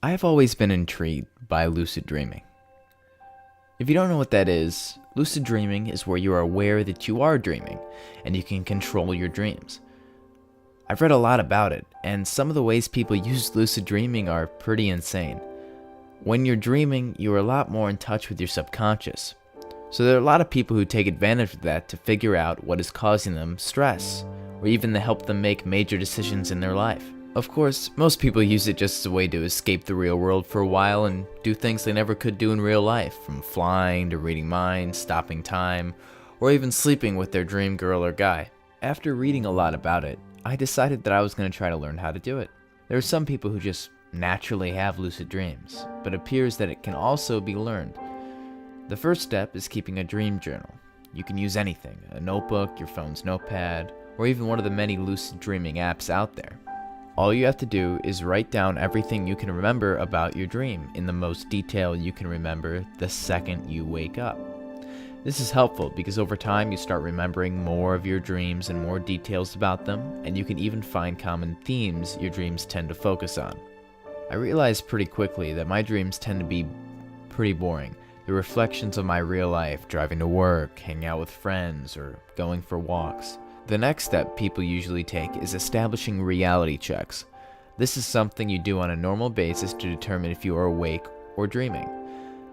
I've always been intrigued by lucid dreaming. If you don't know what that is, lucid dreaming is where you are aware that you are dreaming and you can control your dreams. I've read a lot about it, and some of the ways people use lucid dreaming are pretty insane. When you're dreaming, you are a lot more in touch with your subconscious. So there are a lot of people who take advantage of that to figure out what is causing them stress, or even to help them make major decisions in their life. Of course, most people use it just as a way to escape the real world for a while and do things they never could do in real life, from flying to reading minds, stopping time, or even sleeping with their dream girl or guy. After reading a lot about it, I decided that I was going to try to learn how to do it. There are some people who just naturally have lucid dreams, but it appears that it can also be learned. The first step is keeping a dream journal. You can use anything, a notebook, your phone's notepad, or even one of the many lucid dreaming apps out there. All you have to do is write down everything you can remember about your dream in the most detail you can remember the second you wake up. This is helpful because over time you start remembering more of your dreams and more details about them, and you can even find common themes your dreams tend to focus on. I realized pretty quickly that my dreams tend to be pretty boring. The reflections of my real life, driving to work, hanging out with friends, or going for walks. The next step people usually take is establishing reality checks. This is something you do on a normal basis to determine if you are awake or dreaming.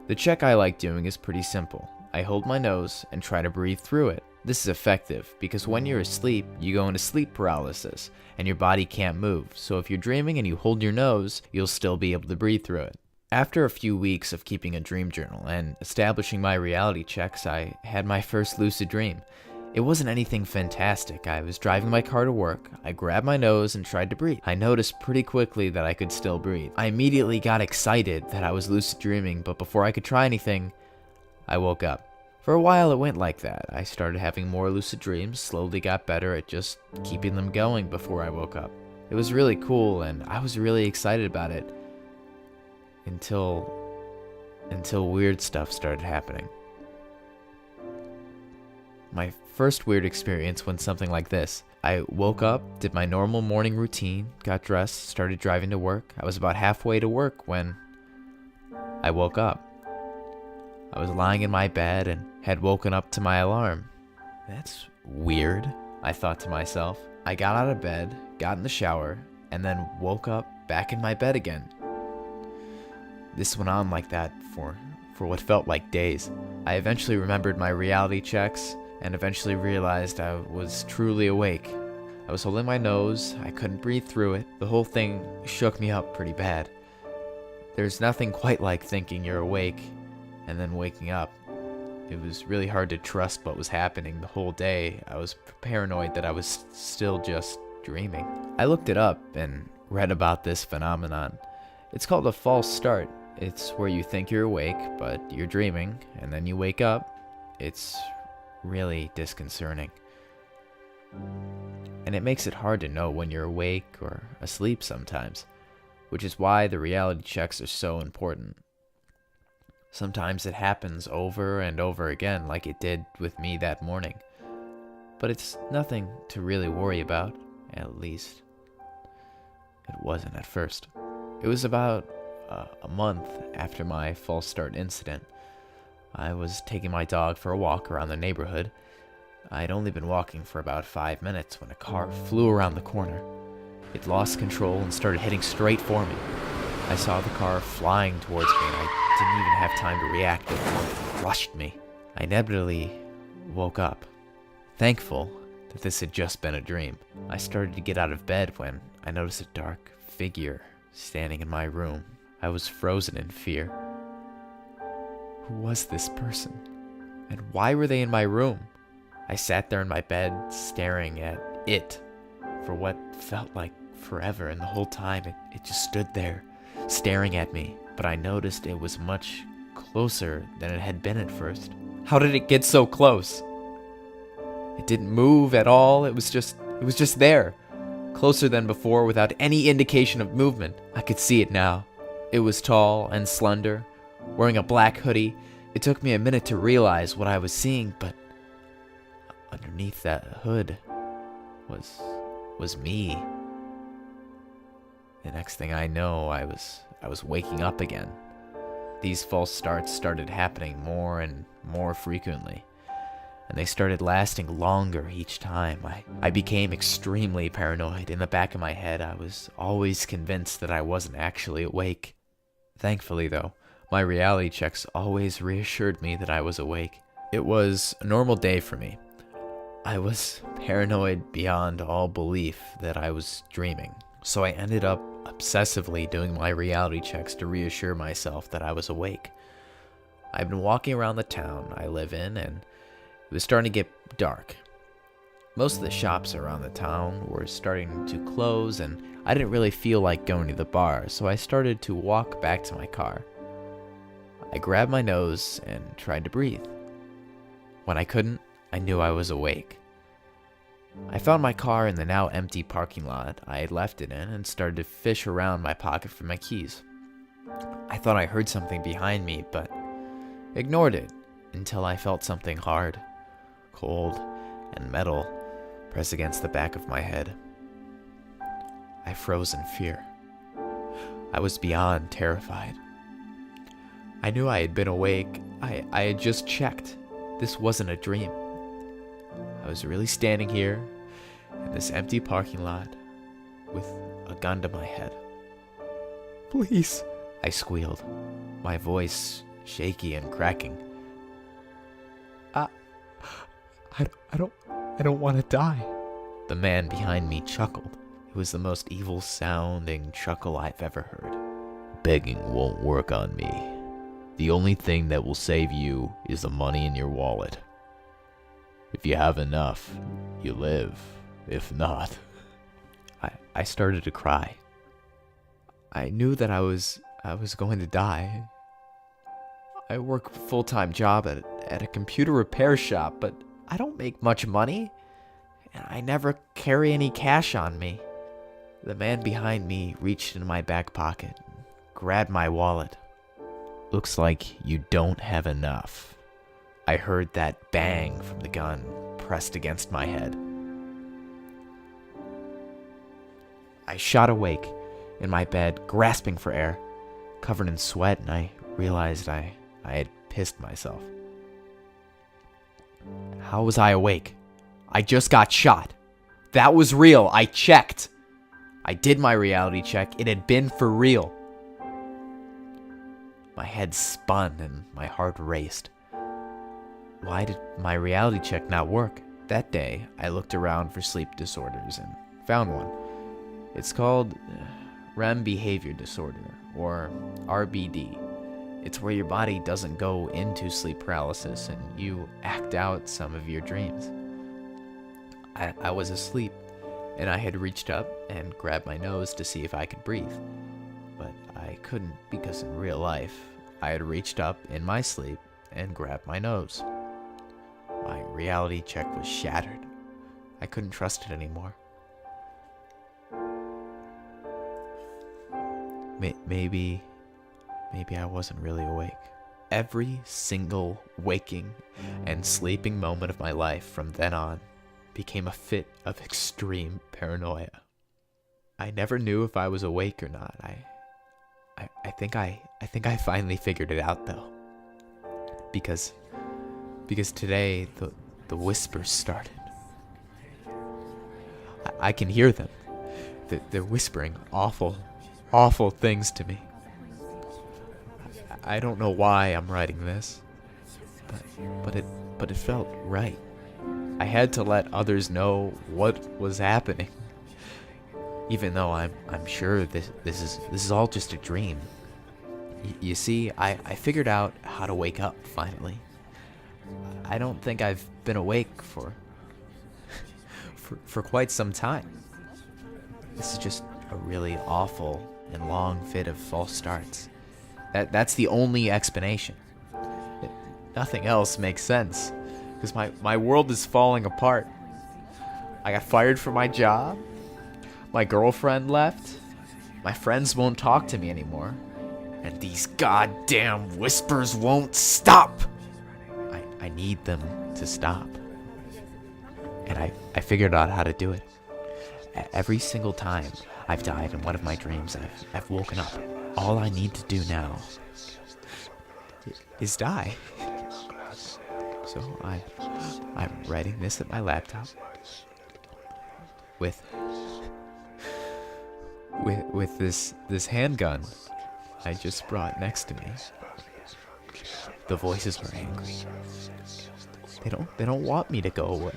The check I like doing is pretty simple. I hold my nose and try to breathe through it. This is effective because when you're asleep, you go into sleep paralysis and your body can't move. So if you're dreaming and you hold your nose, you'll still be able to breathe through it. After a few weeks of keeping a dream journal and establishing my reality checks, I had my first lucid dream. It wasn't anything fantastic. I was driving my car to work. I grabbed my nose and tried to breathe. I noticed pretty quickly that I could still breathe. I immediately got excited that I was lucid dreaming, but before I could try anything, I woke up. For a while it went like that. I started having more lucid dreams, slowly got better at just keeping them going before I woke up. It was really cool and I was really excited about it until weird stuff started happening. My first weird experience went something like this. I woke up, did my normal morning routine, got dressed, started driving to work. I was about halfway to work when I woke up. I was lying in my bed and had woken up to my alarm. That's weird, I thought to myself. I got out of bed, got in the shower, and then woke up back in my bed again. This went on like that for what felt like days. I eventually remembered my reality checks and eventually realized I was truly awake. I was holding my nose, I couldn't breathe through it. The whole thing shook me up pretty bad. There's nothing quite like thinking you're awake and then waking up. It was really hard to trust what was happening the whole day. I was paranoid that I was still just dreaming. I looked it up and read about this phenomenon. It's called a false start. It's where you think you're awake, but you're dreaming, and then you wake up. It's really disconcerting. And it makes it hard to know when you're awake or asleep sometimes, which is why the reality checks are so important. Sometimes it happens over and over again, like it did with me that morning. But it's nothing to really worry about, at least it wasn't at first. It was about a month after my false start incident. I was taking my dog for a walk around the neighborhood. I'd only been walking for about 5 minutes when a car flew around the corner. It lost control and started heading straight for me. I saw the car flying towards me and I didn't even have time to react before it crushed me. I inevitably woke up, thankful that this had just been a dream. I started to get out of bed when I noticed a dark figure standing in my room. I was frozen in fear. Who was this person? And why were they in my room? I sat there in my bed, staring at it for what felt like forever, and the whole time it just stood there, staring at me. But I noticed it was much closer than it had been at first. How did it get so close? It didn't move at all. It was just there, closer than before without any indication of movement. I could see it now. It was tall and slender, wearing a black hoodie. It took me a minute to realize what I was seeing, but underneath that hood was me. The next thing I know, I was I was waking up again. These false starts started happening more and more frequently, and they started lasting longer each time. I became extremely paranoid. In the back of my head, I was always convinced that I wasn't actually awake. Thankfully, though, my reality checks always reassured me that I was awake. It was a normal day for me. I was paranoid beyond all belief that I was dreaming, so I ended up obsessively doing my reality checks to reassure myself that I was awake. I've been walking around the town I live in, and it was starting to get dark. Most of the shops around the town were starting to close, and I didn't really feel like going to the bar, so I started to walk back to my car. I grabbed my nose and tried to breathe. When I couldn't, I knew I was awake. I found my car in the now empty parking lot I had left it in and started to fish around my pocket for my keys. I thought I heard something behind me, but ignored it until I felt something hard, cold, and metal press against the back of my head. I froze in fear. I was beyond terrified. I knew I had been awake. I had just checked. This wasn't a dream. I was really standing here in this empty parking lot with a gun to my head. "Please," I squealed, my voice shaky and cracking. I don't want to die." The man behind me chuckled. It was the most evil-sounding chuckle I've ever heard. "Begging won't work on me. The only thing that will save you is the money in your wallet. If you have enough, you live. If not..." I started to cry. I knew that I was going to die. I work a full-time job at a computer repair shop, but I don't make much money, and I never carry any cash on me. The man behind me reached into my back pocket and grabbed my wallet. "Looks like you don't have enough." I heard that bang from the gun pressed against my head. I shot awake in my bed, grasping for air, covered in sweat, and I realized I had pissed myself. How was I awake? I just got shot. That was real. I checked. I did my reality check. It had been for real. My head spun and my heart raced. Why did my reality check not work? That day, I looked around for sleep disorders and found one. It's called REM behavior disorder, or RBD. It's where your body doesn't go into sleep paralysis and you act out some of your dreams. I was asleep, and I had reached up and grabbed my nose to see if I could breathe. But I couldn't, because in real life, I had reached up in my sleep and grabbed my nose. My reality check was shattered. I couldn't trust it anymore. Maybe I wasn't really awake. Every single waking and sleeping moment of my life from then on became a fit of extreme paranoia. I never knew if I was awake or not. I think I finally figured it out though. Because today the whispers started. I can hear them. They're whispering awful things to me. I don't know why I'm writing this, but it felt right. I had to let others know what was happening, even though I'm sure this is all just a dream. You see, I figured out how to wake up finally. I don't think I've been awake for quite some time. This is just a really awful and long fit of false starts. That's the only explanation. Nothing else makes sense, because my world is falling apart. I got fired from my job. My girlfriend left. My friends won't talk to me anymore. And these goddamn whispers won't stop. I need them to stop. And I figured out how to do it. Every single time I've died in one of my dreams, I've woken up All I need to do now is die. So I'm writing this at my laptop with this handgun I just brought next to me. The voices are angry. They don't want me to go away.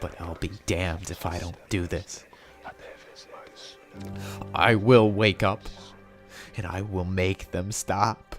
But I'll be damned if I don't do this. I will wake up, and I will make them stop.